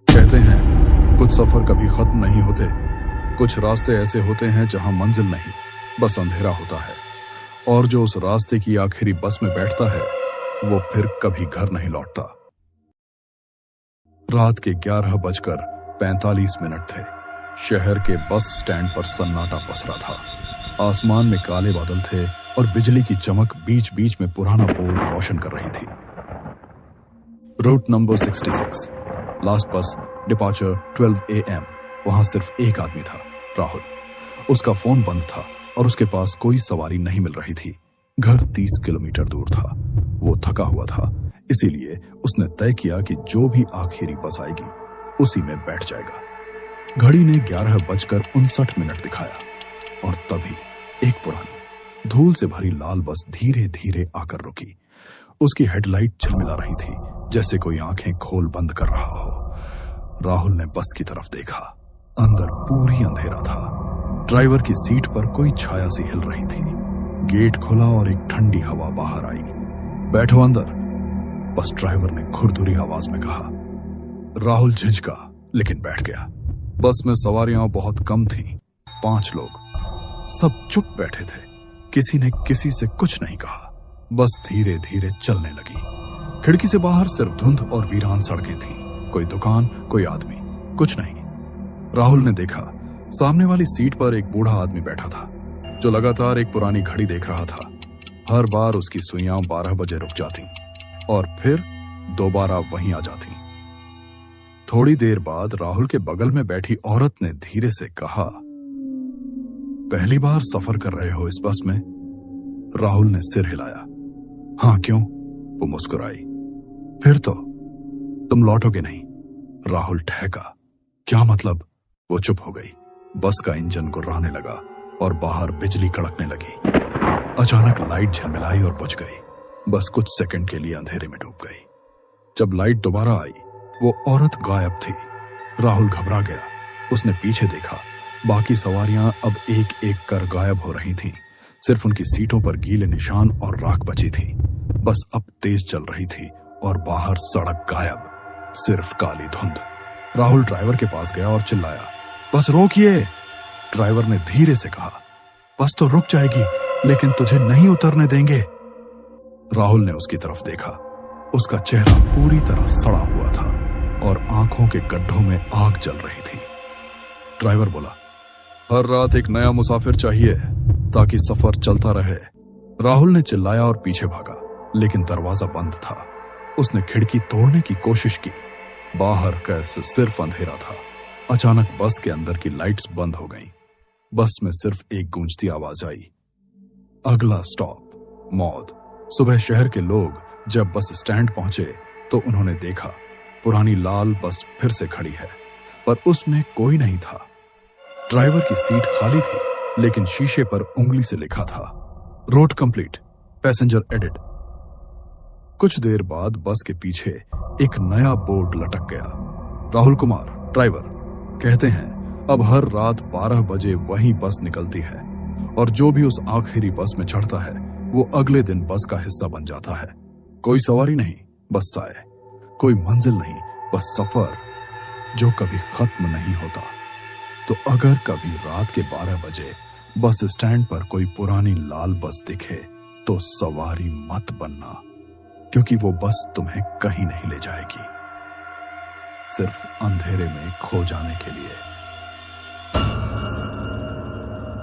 कहते हैं कुछ सफर कभी खत्म नहीं होते, कुछ रास्ते ऐसे होते हैं जहां मंजिल नहीं, बस अंधेरा होता है। और जो उस रास्ते की आखिरी बस में बैठता है वो फिर कभी घर नहीं लौटता। रात के 11:45 थे। शहर के बस स्टैंड पर सन्नाटा पसरा था। आसमान में काले बादल थे और बिजली की चमक बीच बीच में पुराना बोर्ड रोशन कर रही थी। रूट नंबर 66, लास्ट बस डिपार्चर 12 AM। वहां सिर्फ एक आदमी था, राहुल। उसका फोन बंद था और उसके पास कोई सवारी नहीं मिल रही थी। घर 30 किलोमीटर दूर था। वो थका हुआ था, इसीलिए उसने तय किया कि जो भी आखिरी बस आएगी उसी में बैठ जाएगा। घड़ी ने 11:59 दिखाया और तभी एक पुरानी धूल से भरी लाल बस धीरे धीरे आकर रुकी। उसकी हेडलाइट झिलमिला रही थी, जैसे कोई आंखें खोल बंद कर रहा हो। राहुल ने बस की तरफ देखा। अंदर पूरी अंधेरा था। ड्राइवर की सीट पर कोई छाया सी हिल रही थी। गेट खुला और एक ठंडी हवा बाहर आई। बैठो अंदर, बस ड्राइवर ने खुरदुरी आवाज में कहा। राहुल झिझका लेकिन बैठ गया। बस में सवारियां बहुत कम थीं, 5 लोग। सब चुप बैठे थे। किसी ने किसी से कुछ नहीं कहा। बस धीरे धीरे चलने लगी। खिड़की से बाहर सिर्फ धुंध और वीरान सड़कें थीं। कोई दुकान, कोई आदमी, कुछ नहीं। राहुल ने देखा, सामने वाली सीट पर एक बूढ़ा आदमी बैठा था जो लगातार एक पुरानी घड़ी देख रहा था। हर बार उसकी सुइयां 12 बजे रुक जाती और फिर दोबारा वहीं आ जाती। थोड़ी देर बाद राहुल के बगल में बैठी औरत ने धीरे से कहा, पहली बार सफर कर रहे हो इस बस में? राहुल ने सिर हिलाया। हाँ, क्यों? वो मुस्कुराई। फिर तो तुम लौटोगे नहीं? राहुल ठहका। क्या मतलब? वो चुप हो गई। बस का इंजन गुर्राने लगा और बाहर बिजली कड़कने लगी। अचानक लाइट झिलमिलाई और बुझ गई। बस कुछ सेकंड के लिए अंधेरे में डूब गई। जब लाइट दोबारा आई, वो औरत गायब थी। राहुल घबरा गया। उसने पीछे देखा। बाकी सवारियां अब एक एक कर गायब हो रही थीं। सिर्फ उनकी सीटों पर गीले निशान और राख बची थी। बस अब तेज चल रही थी और बाहर सड़क गायब, सिर्फ काली धुंध। राहुल ड्राइवर के पास गया और चिल्लाया, बस रोकिए। ड्राइवर ने धीरे से कहा, बस तो रुक जाएगी लेकिन तुझे नहीं उतरने देंगे। राहुल ने उसकी तरफ देखा। उसका चेहरा पूरी तरह सड़ा हुआ था और आंखों के गड्ढों में आग जल रही थी। ड्राइवर बोला, हर रात एक नया मुसाफिर चाहिए ताकि सफर चलता रहे। राहुल ने चिल्लाया और पीछे भागा, लेकिन दरवाजा बंद था। उसने खिड़की तोड़ने की कोशिश की। बाहर कैसे सिर्फ अंधेरा था। अचानक बस के अंदर की लाइट्स बंद हो गईं। बस में सिर्फ एक गूंजती आवाज आई, अगला स्टॉप मौत। सुबह शहर के लोग जब बस स्टैंड पहुंचे तो उन्होंने देखा पुरानी लाल बस फिर से खड़ी है, पर उसमें कोई नहीं था। ड्राइवर की सीट खाली थी, लेकिन शीशे पर उंगली से लिखा था, रोड कंप्लीट, पैसेंजर एडेड। कुछ देर बाद बस के पीछे एक नया बोर्ड लटक गया, राहुल कुमार ड्राइवर। कहते हैं अब हर रात 12 बजे वही बस निकलती है और जो भी उस आखिरी बस में चढ़ता है वो अगले दिन बस का हिस्सा बन जाता है। कोई सवारी नहीं, बस साए। कोई मंजिल नहीं, बस सफर जो कभी खत्म नहीं होता। तो अगर कभी रात के 12 बजे बस स्टैंड पर कोई पुरानी लाल बस दिखे तो सवारी मत बनना, क्योंकि वो बस तुम्हें कहीं नहीं ले जाएगी, सिर्फ अंधेरे में खो जाने के लिए।